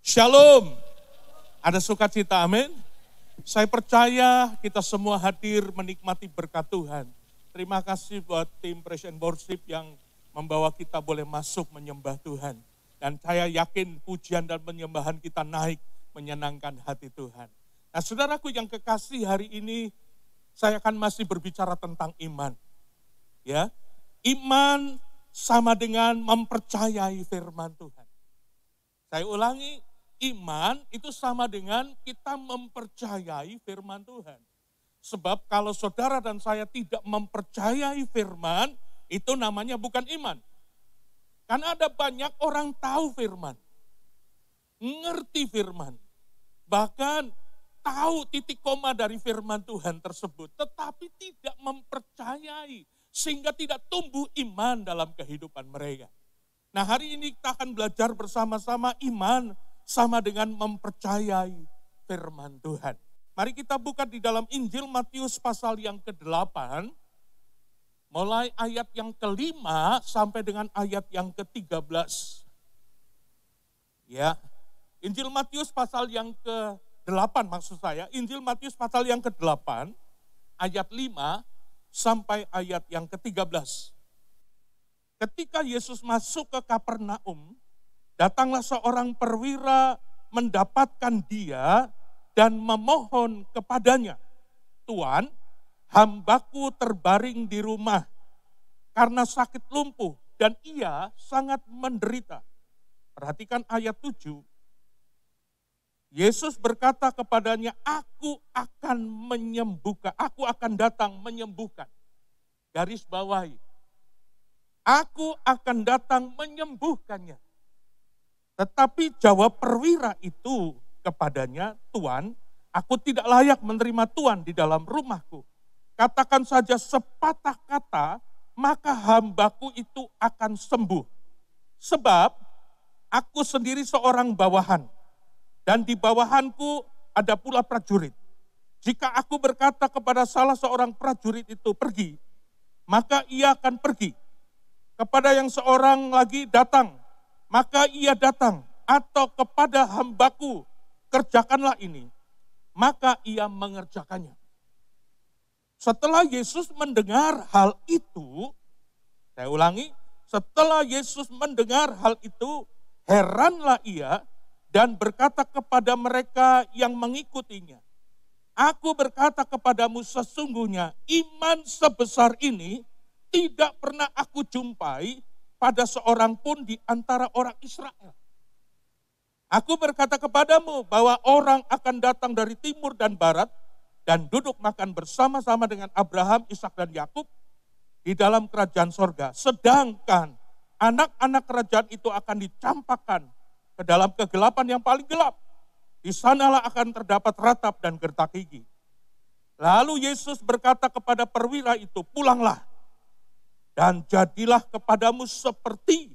Shalom. Ada sukacita, amin. Saya percaya kita semua hadir menikmati berkat Tuhan. Terima kasih buat tim Praise and Worship yang membawa kita boleh masuk menyembah Tuhan. Dan saya yakin pujian dan penyembahan kita naik menyenangkan hati Tuhan. Nah, saudaraku yang kekasih, hari ini saya akan masih berbicara tentang iman. Ya, iman sama dengan mempercayai firman Tuhan. Saya ulangi, iman itu sama dengan kita mempercayai firman Tuhan. Sebab kalau saudara dan saya tidak mempercayai firman, itu namanya bukan iman. Karena ada banyak orang tahu firman, ngerti firman, bahkan tahu titik koma dari firman Tuhan tersebut, tetapi tidak mempercayai, sehingga tidak tumbuh iman dalam kehidupan mereka. Nah, hari ini kita akan belajar bersama-sama iman sama dengan mempercayai firman Tuhan. Mari kita buka di dalam Injil Matius pasal yang ke-8, mulai ayat yang ke-5 sampai dengan ayat yang ke-13. Ya, Injil Matius pasal yang ke-8 maksud saya, Injil Matius pasal yang ke-8, ayat 5 sampai ayat yang ke-13. Ketika Yesus masuk ke Kapernaum, datanglah seorang perwira mendapatkan dia dan memohon kepadanya, "Tuan, hambaku terbaring di rumah karena sakit lumpuh dan ia sangat menderita." Perhatikan ayat 7. Yesus berkata kepadanya, "Aku akan menyembuhkan, aku akan datang menyembuhkan." Garis bawahi. Aku akan datang menyembuhkannya. Tetapi jawab perwira itu kepadanya, "Tuan, aku tidak layak menerima Tuan di dalam rumahku. Katakan saja sepatah kata, maka hambaku itu akan sembuh. Sebab aku sendiri seorang bawahan, dan di bawahanku ada pula prajurit. Jika aku berkata kepada salah seorang prajurit itu pergi, maka ia akan pergi. Kepada yang seorang lagi datang, maka ia datang. Atau kepada hambaku, kerjakanlah ini, maka ia mengerjakannya." Setelah Yesus mendengar hal itu, saya ulangi, setelah Yesus mendengar hal itu, heranlah ia dan berkata kepada mereka yang mengikutinya, "Aku berkata kepadamu sesungguhnya iman sebesar ini tidak pernah aku jumpai pada seorang pun di antara orang Israel. Aku berkata kepadamu bahwa orang akan datang dari timur dan barat dan duduk makan bersama-sama dengan Abraham, Ishak dan Yakub di dalam kerajaan sorga. Sedangkan anak-anak kerajaan itu akan dicampakkan ke dalam kegelapan yang paling gelap. Di sanalah akan terdapat ratap dan gertak gigi." Lalu Yesus berkata kepada perwira itu, "Pulanglah, dan jadilah kepadamu seperti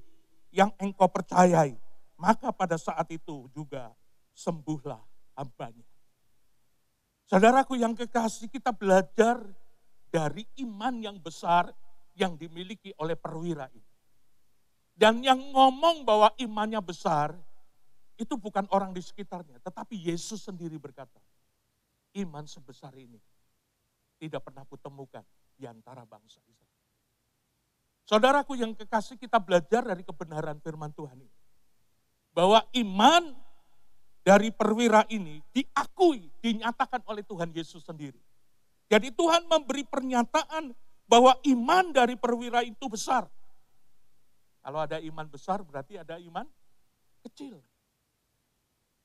yang engkau percayai." Maka pada saat itu juga sembuhlah hambanya. Saudaraku yang kekasih, kita belajar dari iman yang besar yang dimiliki oleh perwira ini. Dan yang ngomong bahwa imannya besar, itu bukan orang di sekitarnya, tetapi Yesus sendiri berkata, "Iman sebesar ini tidak pernah kutemukan di antara bangsa Israel." Saudaraku yang kekasih, kita belajar dari kebenaran firman Tuhan ini. Bahwa iman dari perwira ini diakui, dinyatakan oleh Tuhan Yesus sendiri. Jadi Tuhan memberi pernyataan bahwa iman dari perwira itu besar. Kalau ada iman besar berarti ada iman kecil.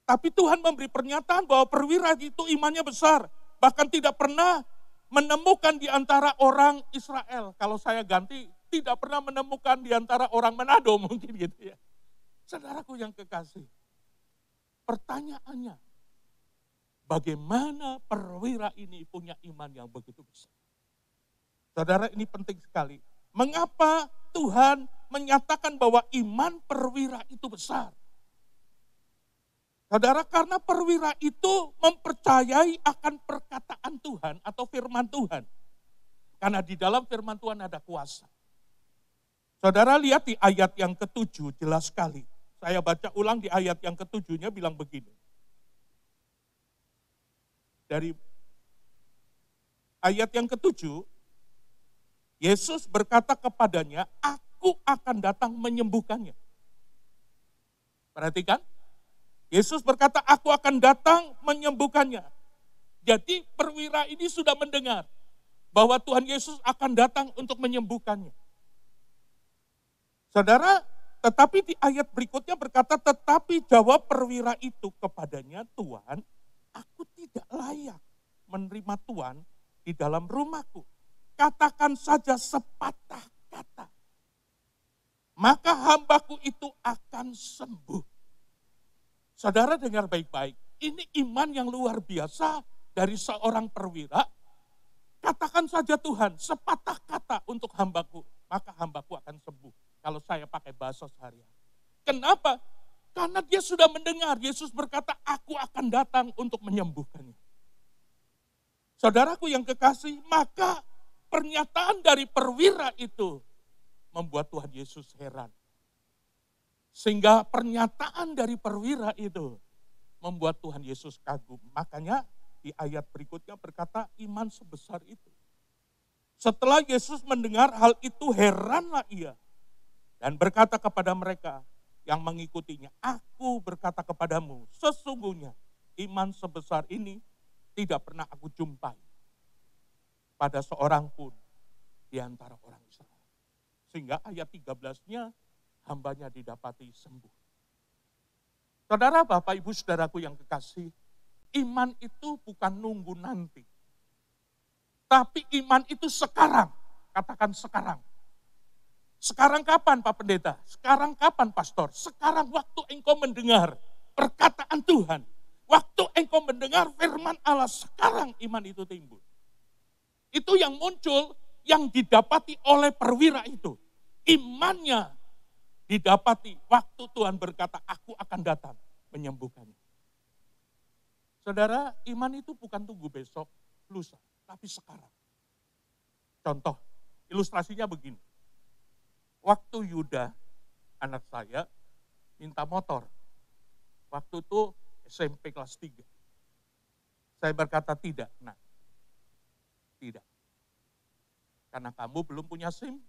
Tapi Tuhan memberi pernyataan bahwa perwira itu imannya besar. Bahkan tidak pernah menemukan di antara orang Israel. Kalau saya ganti, tidak pernah menemukan di antara orang Manado mungkin gitu ya. Saudaraku yang kekasih, pertanyaannya, bagaimana perwira ini punya iman yang begitu besar? Saudara, ini penting sekali. Mengapa Tuhan menyatakan bahwa iman perwira itu besar? Saudara, karena perwira itu mempercayai akan perkataan Tuhan atau firman Tuhan. Karena di dalam firman Tuhan ada kuasa. Saudara lihat di ayat yang ke-7 jelas sekali. saya baca ulang di ayat yang ketujuhnya bilang begini. Dari ayat yang ketujuh, Yesus berkata kepadanya, aku akan datang menyembuhkannya. Perhatikan, Yesus berkata, aku akan datang menyembuhkannya. Jadi perwira ini sudah mendengar bahwa Tuhan Yesus akan datang untuk menyembuhkannya. Saudara, tetapi di ayat berikutnya berkata, tetapi jawab perwira itu kepadanya, Tuhan, aku tidak layak menerima Tuhan di dalam rumahku. Katakan saja sepatah kata, maka hambaku itu akan sembuh. Saudara dengar baik-baik, ini iman yang luar biasa dari seorang perwira. Katakan saja Tuhan, sepatah kata untuk hambaku, maka hambaku akan sembuh. Kalau saya pakai bahasa sehari-hari. Kenapa? Karena dia sudah mendengar, Yesus berkata, aku akan datang untuk menyembuhkannya. Saudaraku yang kekasih, maka pernyataan dari perwira itu membuat Tuhan Yesus heran. Sehingga pernyataan dari perwira itu membuat Tuhan Yesus kagum. Makanya di ayat berikutnya berkata, iman sebesar itu. Setelah Yesus mendengar hal itu, heranlah ia. Dan berkata kepada mereka yang mengikutinya, aku berkata kepadamu, sesungguhnya iman sebesar ini tidak pernah aku jumpai pada seorang pun di antara orang Israel. Sehingga ayat 13-nya, hambanya didapati sembuh. Saudara, Bapak, Ibu, Saudaraku yang kekasih, iman itu bukan nunggu nanti. Tapi iman itu sekarang, katakan sekarang. Sekarang kapan Pak Pendeta? Sekarang kapan Pastor? Sekarang waktu engkau mendengar perkataan Tuhan. Waktu engkau mendengar firman Allah, sekarang iman itu timbul. Itu yang muncul, yang didapati oleh perwira itu. Imannya didapati waktu Tuhan berkata, aku akan datang menyembuhkannya. Saudara, iman itu bukan tunggu besok, lusa, tapi sekarang. Contoh, ilustrasinya begini. Waktu Yuda, anak saya, minta motor. Waktu itu SMP kelas 3. Saya berkata tidak, nah. Tidak. Karena kamu belum punya SIM,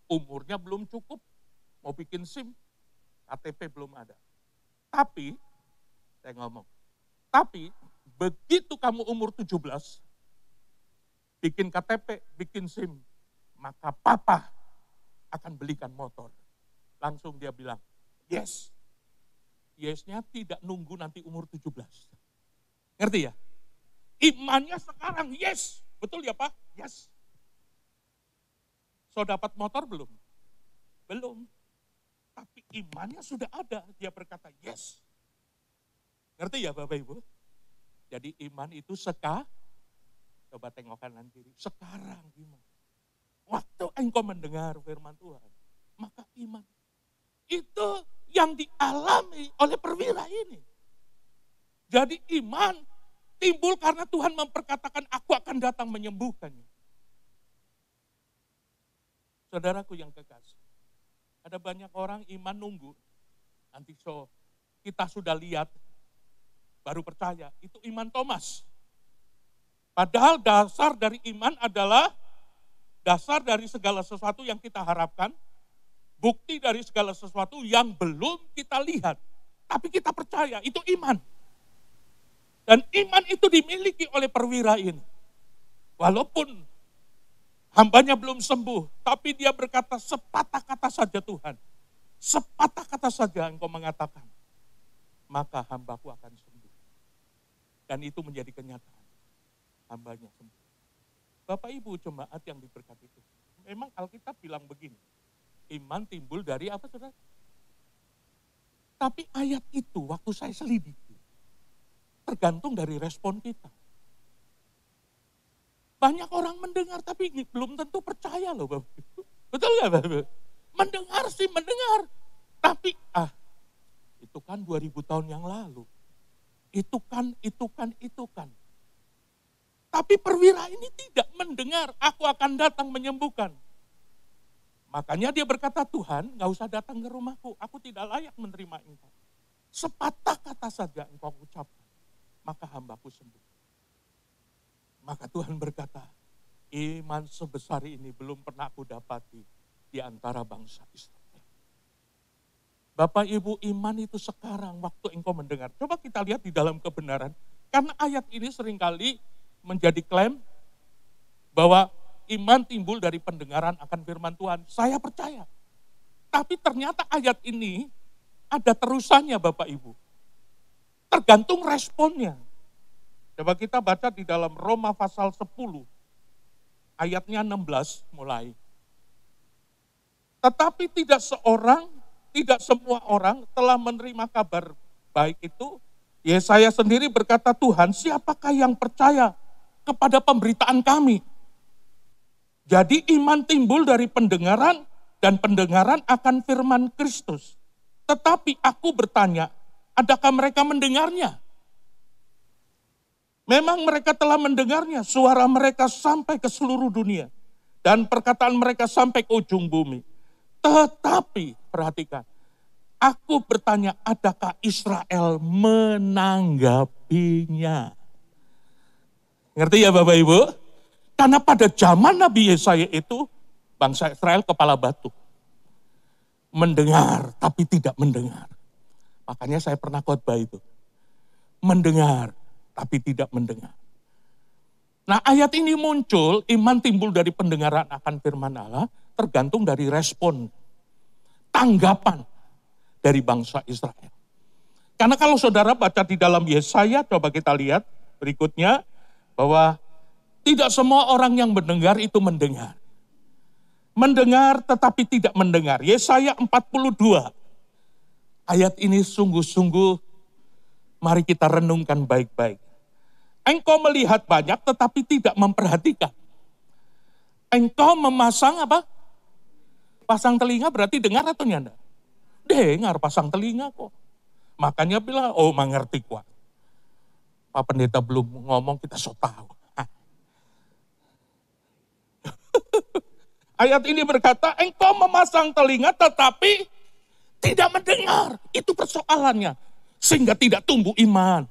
umurnya belum cukup, mau bikin SIM, KTP belum ada. Tapi, saya ngomong, tapi begitu kamu umur 17, bikin KTP, bikin SIM, maka papa akan belikan motor. Langsung dia bilang, yes. Yes-nya tidak nunggu nanti umur 17. Ngerti ya? Imannya sekarang, yes. Betul ya Pak? Yes. So dapat motor belum? Belum. Tapi imannya sudah ada. Dia berkata, yes. Ngerti ya Bapak Ibu? Jadi iman itu coba tengok kanan kiri. Sekarang iman. Waktu engkau mendengar firman Tuhan, maka iman. Itu yang dialami oleh perwira ini. Jadi iman timbul karena Tuhan memperkatakan, aku akan datang menyembuhkannya. Saudaraku yang kekasih, ada banyak orang iman nunggu. Nanti kita sudah lihat, baru percaya. Itu iman Thomas. Padahal dasar dari iman adalah dasar dari segala sesuatu yang kita harapkan, bukti dari segala sesuatu yang belum kita lihat. Tapi kita percaya, itu iman. Dan iman itu dimiliki oleh perwira ini. Walaupun hambanya belum sembuh, tapi dia berkata, sepatah kata saja Tuhan. Sepatah kata saja engkau mengatakan, maka hambaku akan sembuh. Dan itu menjadi kenyataan. Hambanya sembuh. Bapak Ibu jemaat yang diberkati itu. Memang Alkitab bilang begini. Iman timbul dari apa saudara? Tapi ayat itu waktu saya selidiki. Tergantung dari respon kita. Banyak orang mendengar tapi belum tentu percaya loh Bapak Ibu. Betul gak Bapak Ibu? Mendengar sih mendengar. Tapi itu kan 2000 tahun yang lalu. Itu kan. Tapi perwira ini tidak mendengar, aku akan datang menyembuhkan. Makanya dia berkata, Tuhan gak usah datang ke rumahku, aku tidak layak menerima engkau. Sepatah kata saja engkau ucapkan, maka hambaku sembuh. Maka Tuhan berkata, iman sebesar ini belum pernah aku dapati di antara bangsa Israel. Bapak Ibu, iman itu sekarang waktu engkau mendengar. Coba kita lihat di dalam kebenaran. Karena ayat ini seringkali menjadi klaim bahwa iman timbul dari pendengaran akan firman Tuhan. Saya percaya. Tapi ternyata ayat ini ada terusannya Bapak Ibu. Tergantung responnya. Coba kita baca di dalam Roma pasal 10. Ayatnya 16 mulai. Tetapi tidak semua orang telah menerima kabar baik itu. Yesaya sendiri berkata, Tuhan, siapakah yang percaya kepada pemberitaan kami? Jadi iman timbul dari pendengaran dan pendengaran akan firman Kristus. Tetapi aku bertanya, adakah mereka mendengarnya? Memang mereka telah mendengarnya, suara mereka sampai ke seluruh dunia. Dan perkataan mereka sampai ke ujung bumi. Tetapi, perhatikan, aku bertanya, adakah Israel menanggapinya? Ngerti ya Bapak Ibu? Karena pada zaman Nabi Yesaya itu, bangsa Israel kepala batu. Mendengar, tapi tidak mendengar. Makanya saya pernah khotbah itu. Mendengar, tapi tidak mendengar. Nah ayat ini muncul, iman timbul dari pendengaran akan firman Allah, tergantung dari respon, tanggapan dari bangsa Israel. Karena kalau saudara baca di dalam Yesaya, coba kita lihat berikutnya, bahwa tidak semua orang yang mendengar itu mendengar. Mendengar tetapi tidak mendengar. Yesaya 42. Ayat ini sungguh-sungguh mari kita renungkan baik-baik. Engkau melihat banyak tetapi tidak memperhatikan. Engkau memasang apa? Pasang telinga berarti dengar atau nyanda? Dengar, pasang telinga kok. Makanya bilang, oh mengerti kok. Pak Pendeta belum ngomong, kita so tahu. Ayat ini berkata, engkau memasang telinga tetapi tidak mendengar. Itu persoalannya. Sehingga tidak tumbuh iman.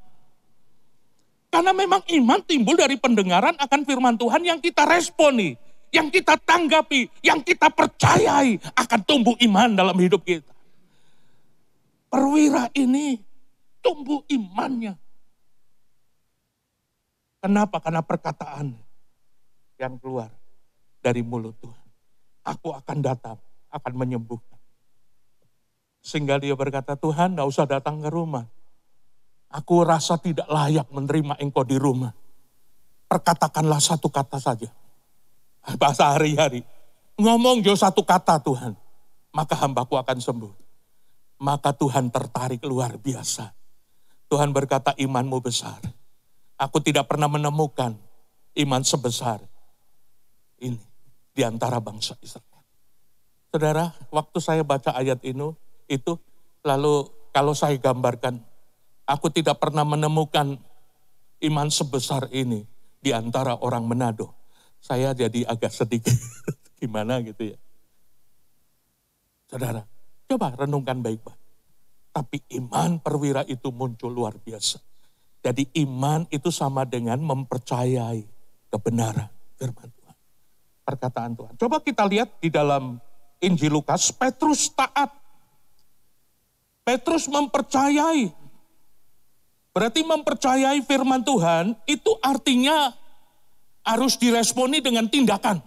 Karena memang iman timbul dari pendengaran akan firman Tuhan yang kita responi, yang kita tanggapi, yang kita percayai akan tumbuh iman dalam hidup kita. Perwira ini tumbuh imannya. Kenapa? Karena perkataan yang keluar dari mulut Tuhan. Aku akan datang, akan menyembuhkan. Sehingga dia berkata, Tuhan gak usah datang ke rumah. Aku rasa tidak layak menerima engkau di rumah. Perkatakanlah satu kata saja. Bahasa hari-hari. Ngomong jo satu kata Tuhan. Maka hambaku akan sembuh. Maka Tuhan tertarik luar biasa. Tuhan berkata imanmu besar. Aku tidak pernah menemukan iman sebesar ini di antara bangsa Israel. Saudara, waktu saya baca ayat itu lalu kalau saya gambarkan, aku tidak pernah menemukan iman sebesar ini di antara orang Manado. Saya jadi agak sedikit gimana gitu ya. Saudara, coba renungkan baik-baik. Tapi iman perwira itu muncul luar biasa. Jadi iman itu sama dengan mempercayai kebenaran firman Tuhan. Perkataan Tuhan. Coba kita lihat di dalam Injil Lukas, Petrus taat. Petrus mempercayai. Berarti mempercayai firman Tuhan itu artinya harus diresponi dengan tindakan.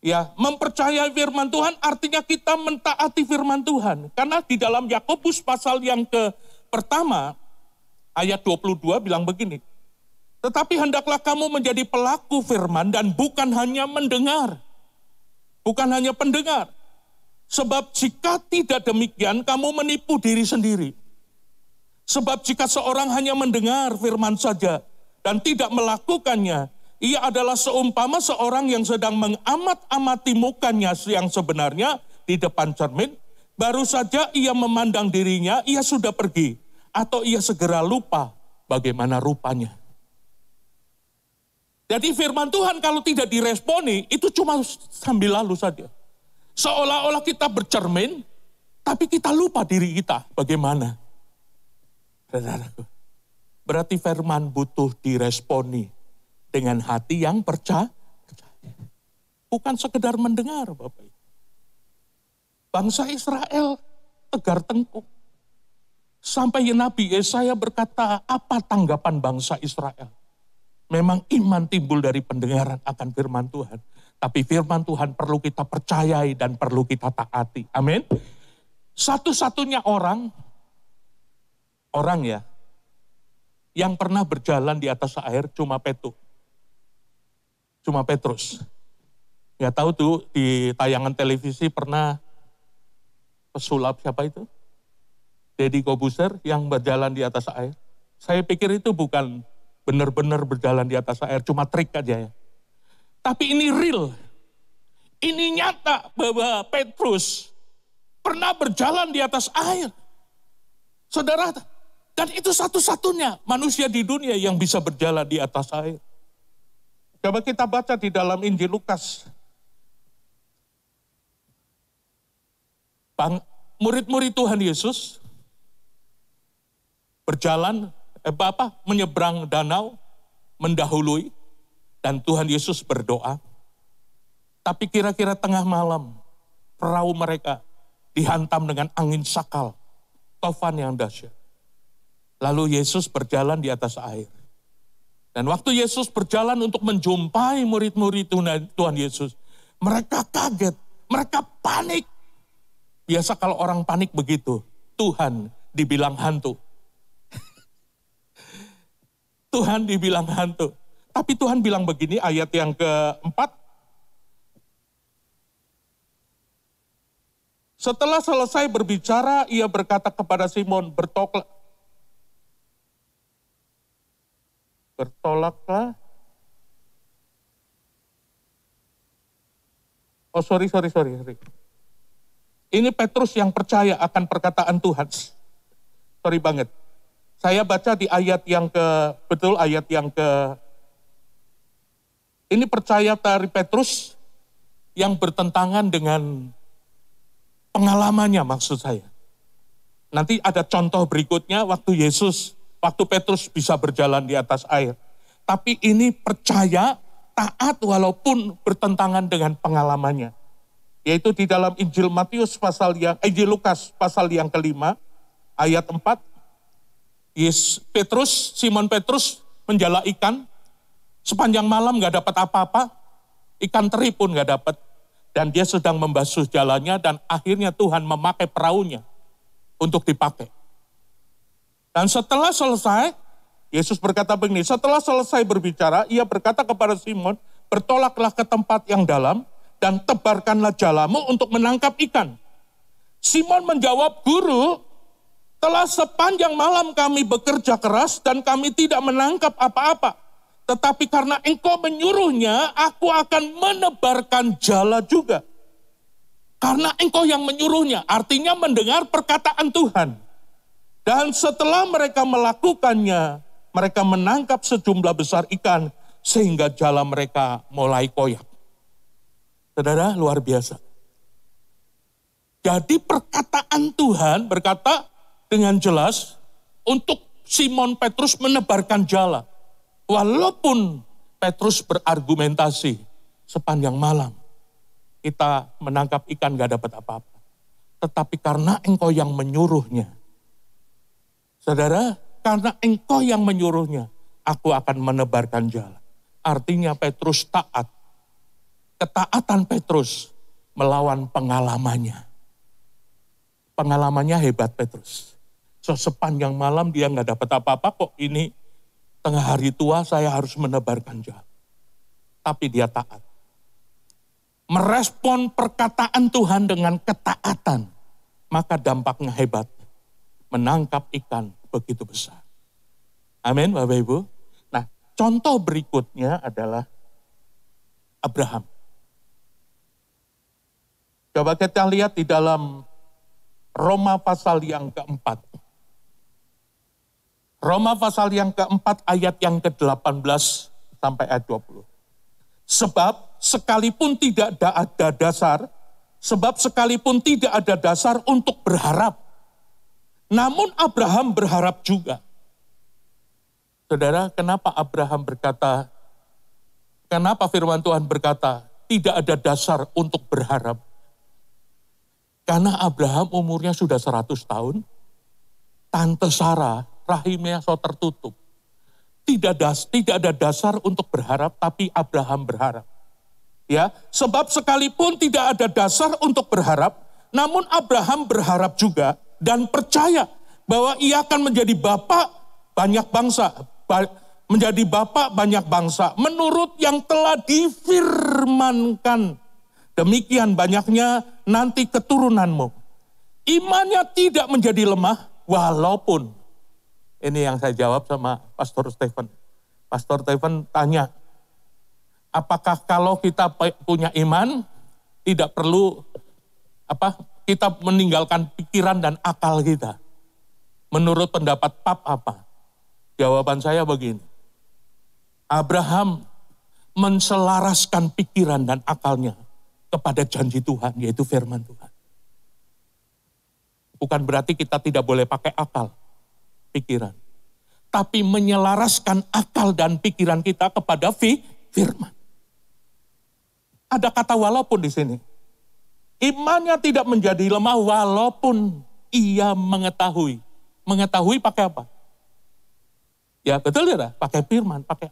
Ya, mempercayai firman Tuhan artinya kita mentaati firman Tuhan. Karena di dalam Yakobus pasal yang pertama, ayat 22 bilang begini. Tetapi hendaklah kamu menjadi pelaku firman dan bukan hanya mendengar. Bukan hanya pendengar. Sebab jika tidak demikian, kamu menipu diri sendiri. Sebab jika seorang hanya mendengar firman saja dan tidak melakukannya, ia adalah seumpama seorang yang sedang mengamat-amati mukanya yang sebenarnya di depan cermin. Baru saja ia memandang dirinya, ia sudah pergi. Atau ia segera lupa bagaimana rupanya. Jadi firman Tuhan kalau tidak diresponi, itu cuma sambil lalu saja. Seolah-olah kita bercermin, tapi kita lupa diri kita. Bagaimana? Saudaraku, berarti firman butuh diresponi dengan hati yang percaya. Bukan sekedar mendengar, Bapak. Bangsa Israel tegar tengkuk. Sampai Nabi Yesaya berkata, apa tanggapan bangsa Israel? Memang iman timbul dari pendengaran akan firman Tuhan. Tapi firman Tuhan perlu kita percayai dan perlu kita taati. Amin. Satu-satunya orang ya, yang pernah berjalan di atas air cuma Petrus. Nggak tahu tuh di tayangan televisi pernah pesulap siapa itu? Deddy Kobuser yang berjalan di atas air. Saya pikir itu bukan benar-benar berjalan di atas air, cuma trik aja ya. Tapi ini real. Ini nyata bahwa Petrus pernah berjalan di atas air. Saudara, dan itu satu-satunya manusia di dunia yang bisa berjalan di atas air. Coba kita baca di dalam Injil Lukas. Murid-murid Tuhan Yesus berjalan, menyeberang danau, mendahului, dan Tuhan Yesus berdoa. Tapi kira-kira tengah malam, perahu mereka dihantam dengan angin sakal, tofan yang dahsyat. Lalu Yesus berjalan di atas air. Dan waktu Yesus berjalan untuk menjumpai murid-murid Tuhan Yesus, mereka kaget, mereka panik. Biasa kalau orang panik begitu, Tuhan dibilang hantu. Tuhan dibilang hantu. Tapi Tuhan bilang begini, ayat yang keempat. Setelah selesai berbicara, ia berkata kepada Simon, bertolaklah. Oh sorry. Ini Petrus yang percaya akan perkataan Tuhan. Sorry banget. Saya baca di ayat yang ini percaya dari Petrus yang bertentangan dengan pengalamannya maksud saya. Nanti ada contoh berikutnya waktu Petrus bisa berjalan di atas air. Tapi ini percaya, taat walaupun bertentangan dengan pengalamannya. Yaitu di dalam Injil Lukas pasal yang kelima, ayat 4. Simon Petrus menjala ikan, sepanjang malam gak dapat apa-apa, ikan teri pun gak dapat. Dan dia sedang membasuh jalannya dan akhirnya Tuhan memakai perahunya untuk dipakai. Dan setelah selesai, Yesus berkata begini, setelah selesai berbicara, ia berkata kepada Simon, bertolaklah ke tempat yang dalam, dan tebarkanlah jalamu untuk menangkap ikan. Simon menjawab, Guru, telah sepanjang malam kami bekerja keras dan kami tidak menangkap apa-apa. Tetapi karena engkau menyuruhnya, aku akan menebarkan jala juga. Karena engkau yang menyuruhnya, artinya mendengar perkataan Tuhan. Dan setelah mereka melakukannya, mereka menangkap sejumlah besar ikan, sehingga jala mereka mulai koyak. Saudara, luar biasa. Jadi perkataan Tuhan berkata dengan jelas untuk Simon Petrus menebarkan jala. Walaupun Petrus berargumentasi sepanjang malam, kita menangkap ikan gak dapat apa-apa. Tetapi karena engkau yang menyuruhnya, saudara, karena engkau yang menyuruhnya, aku akan menebarkan jala. Artinya Petrus taat. Ketaatan Petrus melawan pengalamannya. Pengalamannya hebat Petrus. Sepanjang malam dia gak dapat apa-apa, kok ini tengah hari tua saya harus menebarkan jala. Tapi dia taat. Merespon perkataan Tuhan dengan ketaatan. Maka dampaknya hebat. Menangkap ikan begitu besar. Amin Bapak Ibu. Nah contoh berikutnya adalah Abraham. Coba kita lihat di dalam Roma pasal yang keempat. Roma pasal yang keempat ayat yang ke-18 sampai ayat 20. Sebab sekalipun tidak ada dasar Sebab sekalipun tidak ada dasar untuk berharap, namun Abraham berharap juga. Saudara, kenapa firman Tuhan berkata, tidak ada dasar untuk berharap? Karena Abraham umurnya sudah 100 tahun, Tante Sarah rahimnya so tertutup. Tidak ada dasar untuk berharap, tapi Abraham berharap. Ya, sebab sekalipun tidak ada dasar untuk berharap, namun Abraham berharap juga dan percaya bahwa ia akan menjadi bapak banyak bangsa, menurut yang telah difirmankan. Demikian banyaknya nanti keturunanmu. Imannya tidak menjadi lemah, walaupun, ini yang saya jawab sama Pastor Stephen. Pastor Stephen tanya, apakah kalau kita punya iman, tidak perlu kita meninggalkan pikiran dan akal kita? Menurut pendapat Pap apa? Jawaban saya begini, Abraham menselaraskan pikiran dan akalnya kepada janji Tuhan, yaitu firman Tuhan. Bukan berarti kita tidak boleh pakai akal, pikiran. Tapi menyelaraskan akal dan pikiran kita kepada firman. Ada kata walaupun di sini. Imannya tidak menjadi lemah walaupun ia mengetahui. Mengetahui pakai apa? Ya betul ya, pakai firman, pakai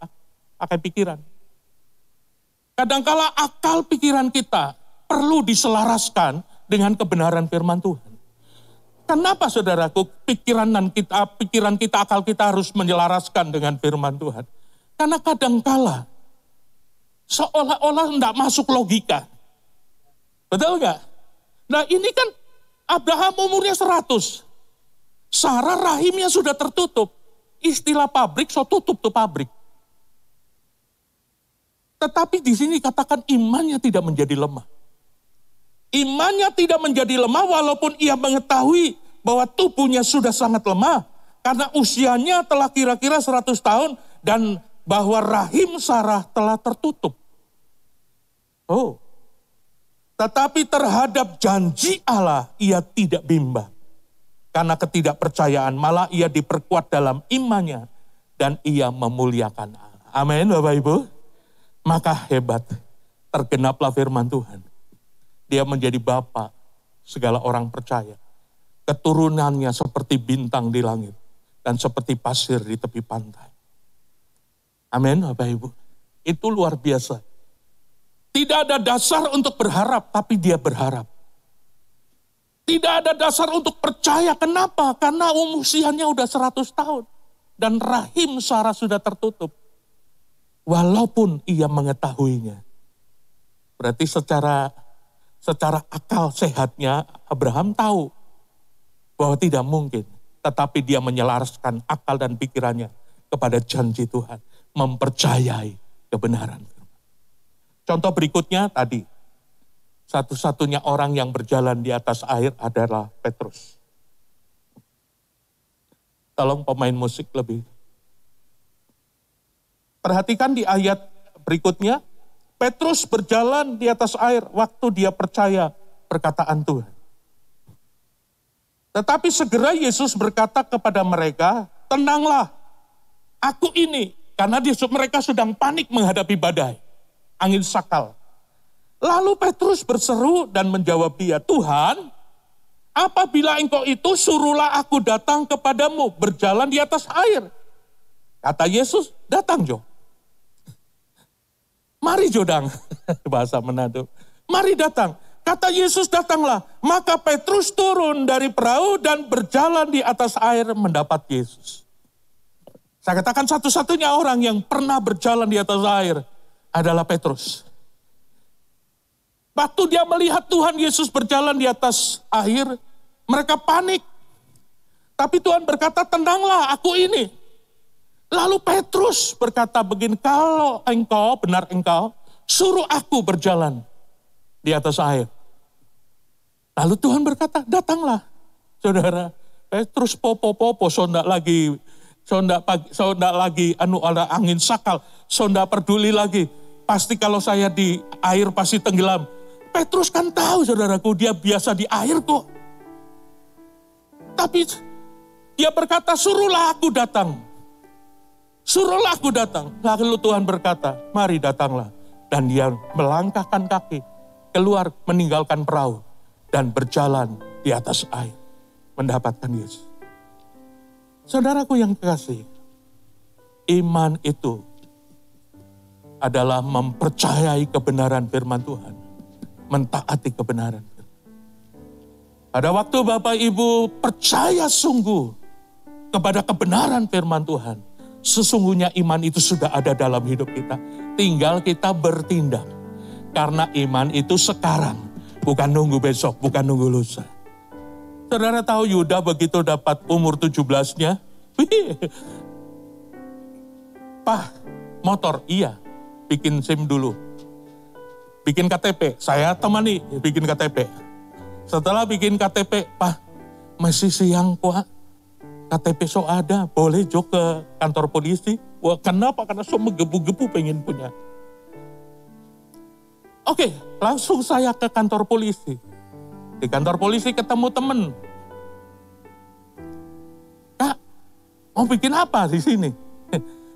pikiran. Kadangkala akal pikiran kita perlu diselaraskan dengan kebenaran firman Tuhan. Kenapa saudaraku pikiran kita, akal kita harus menyelaraskan dengan firman Tuhan? Karena kadangkala seolah-olah tidak masuk logika. Betul nggak? Nah ini kan Abraham umurnya 100. Sarah rahimnya sudah tertutup. Istilah pabrik, so tutup tuh pabrik. Tetapi di sini katakan imannya tidak menjadi lemah. Imannya tidak menjadi lemah walaupun ia mengetahui bahwa tubuhnya sudah sangat lemah. Karena usianya telah kira-kira 100 tahun dan bahwa rahim Sarah telah tertutup. Oh, tetapi terhadap janji Allah ia tidak bimbang. Karena ketidakpercayaan malah ia diperkuat dalam imannya dan ia memuliakan Allah. Amin Bapak Ibu. Maka hebat, tergenaplah firman Tuhan. Dia menjadi bapa segala orang percaya. Keturunannya seperti bintang di langit dan seperti pasir di tepi pantai. Amin Bapak Ibu. Itu luar biasa. Tidak ada dasar untuk berharap, tapi dia berharap. Tidak ada dasar untuk percaya. Kenapa? Karena usianya udah 100 tahun. Dan rahim Sarah sudah tertutup. Walaupun ia mengetahuinya. Berarti secara akal sehatnya Abraham tahu bahwa tidak mungkin. Tetapi dia menyelaraskan akal dan pikirannya kepada janji Tuhan. Mempercayai kebenaran. Contoh berikutnya tadi. Satu-satunya orang yang berjalan di atas air adalah Petrus. Tolong pemain musik lebih. Perhatikan di ayat berikutnya. Petrus berjalan di atas air waktu dia percaya perkataan Tuhan. Tetapi segera Yesus berkata kepada mereka, tenanglah, aku ini. Karena mereka sedang panik menghadapi badai, angin sakal. Lalu Petrus berseru dan menjawab dia, Tuhan, apabila engkau itu suruhlah aku datang kepadamu berjalan di atas air. Kata Yesus, datang Jo. Mari Jodang, bahasa Manado. Mari datang. Kata Yesus, datanglah. Maka Petrus turun dari perahu dan berjalan di atas air mendapat Yesus. Saya katakan satu-satunya orang yang pernah berjalan di atas air adalah Petrus. Waktu dia melihat Tuhan Yesus berjalan di atas air, mereka panik. Tapi Tuhan berkata, tenanglah, aku ini. Lalu Petrus berkata begini, kalau engkau, benar engkau, suruh aku berjalan di atas air. Lalu Tuhan berkata, datanglah. Saudara, Petrus popo-popo, sondak lagi ada angin sakal, sondak peduli lagi. Pasti kalau saya di air pasti tenggelam. Petrus kan tahu saudaraku, dia biasa di air kok. Tapi dia berkata, suruhlah aku datang. Suruhlah aku datang. Lalu Tuhan berkata, mari datanglah. Dan dia melangkahkan kaki, keluar meninggalkan perahu, dan berjalan di atas air, mendapatkan Yesus. Saudaraku yang kekasih, iman itu adalah mempercayai kebenaran firman Tuhan, mentaati kebenaran. Pada waktu Bapak Ibu percaya sungguh kepada kebenaran firman Tuhan, sesungguhnya iman itu sudah ada dalam hidup kita. Tinggal kita bertindak. Karena iman itu sekarang, bukan nunggu besok, bukan nunggu lusa. Saudara tahu Yuda begitu dapat umur 17-nya, Pak, motor, iya, bikin SIM dulu. Bikin KTP, saya temani bikin KTP. Setelah bikin KTP, Pak, masih siang Pak, KTP so ada, boleh jok ke kantor polisi. Wah, kenapa? Karena so menggebu-gebu pengen punya. Oke, langsung saya ke kantor polisi. Di kantor polisi ketemu temen. Kak, mau bikin apa di sini?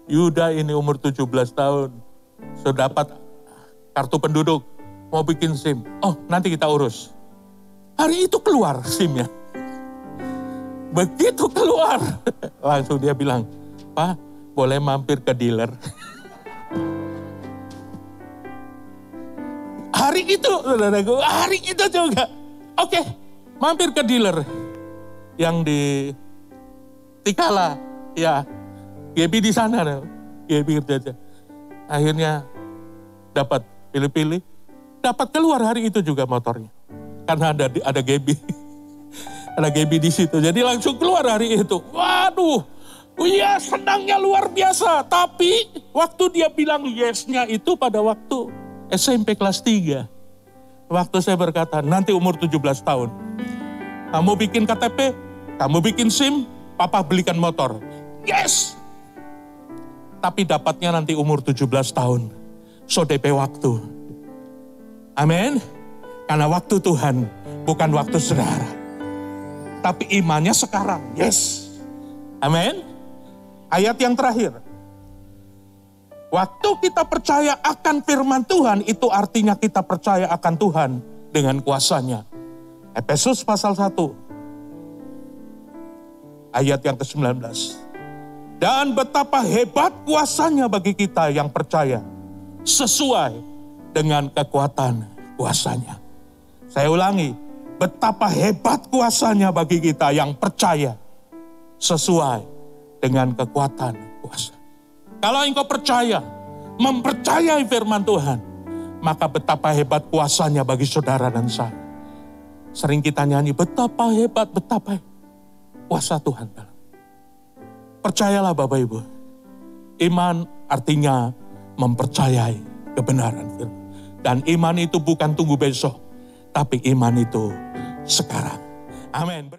Yuda ini umur 17 tahun, sudah dapat kartu penduduk, mau bikin SIM. Oh, nanti kita urus. Hari itu keluar SIM-nya. Begitu keluar, langsung dia bilang, Pak, boleh mampir ke dealer. Hari itu, saudaraku, hari itu juga. Oke, mampir ke dealer. Yang di Tikala, ya, Gebi di sana. Gebi kerja. Akhirnya dapat pilih-pilih, dapat keluar hari itu juga motornya. Karena ada Gebi. Ada Gebi di situ. Jadi langsung keluar hari itu. Waduh. Iya, senangnya luar biasa. Tapi waktu dia bilang yes-nya itu pada waktu SMP kelas 3. Waktu saya berkata, nanti umur 17 tahun. Kamu bikin KTP, kamu bikin SIM, Papa belikan motor. Yes! Tapi dapatnya nanti umur 17 tahun. So DP waktu. Amin. Karena waktu Tuhan bukan waktu saudara. Tapi imannya sekarang. Yes. Amin. Ayat yang terakhir. Waktu kita percaya akan firman Tuhan, itu artinya kita percaya akan Tuhan dengan kuasanya. Efesus pasal 1. Ayat yang ke-19. Dan betapa hebat kuasanya bagi kita yang percaya. Sesuai dengan kekuatan kuasanya. Saya ulangi. Betapa hebat kuasanya bagi kita yang percaya. Sesuai dengan kekuatan kuasa. Kalau engkau percaya, mempercayai firman Tuhan, maka betapa hebat kuasanya bagi saudara dan saya. Sering kita nyanyi, betapa hebat kuasa Tuhan. Percayalah Bapak Ibu, iman artinya mempercayai kebenaran firman. Dan iman itu bukan tunggu besok, tapi iman itu sekarang. Amin.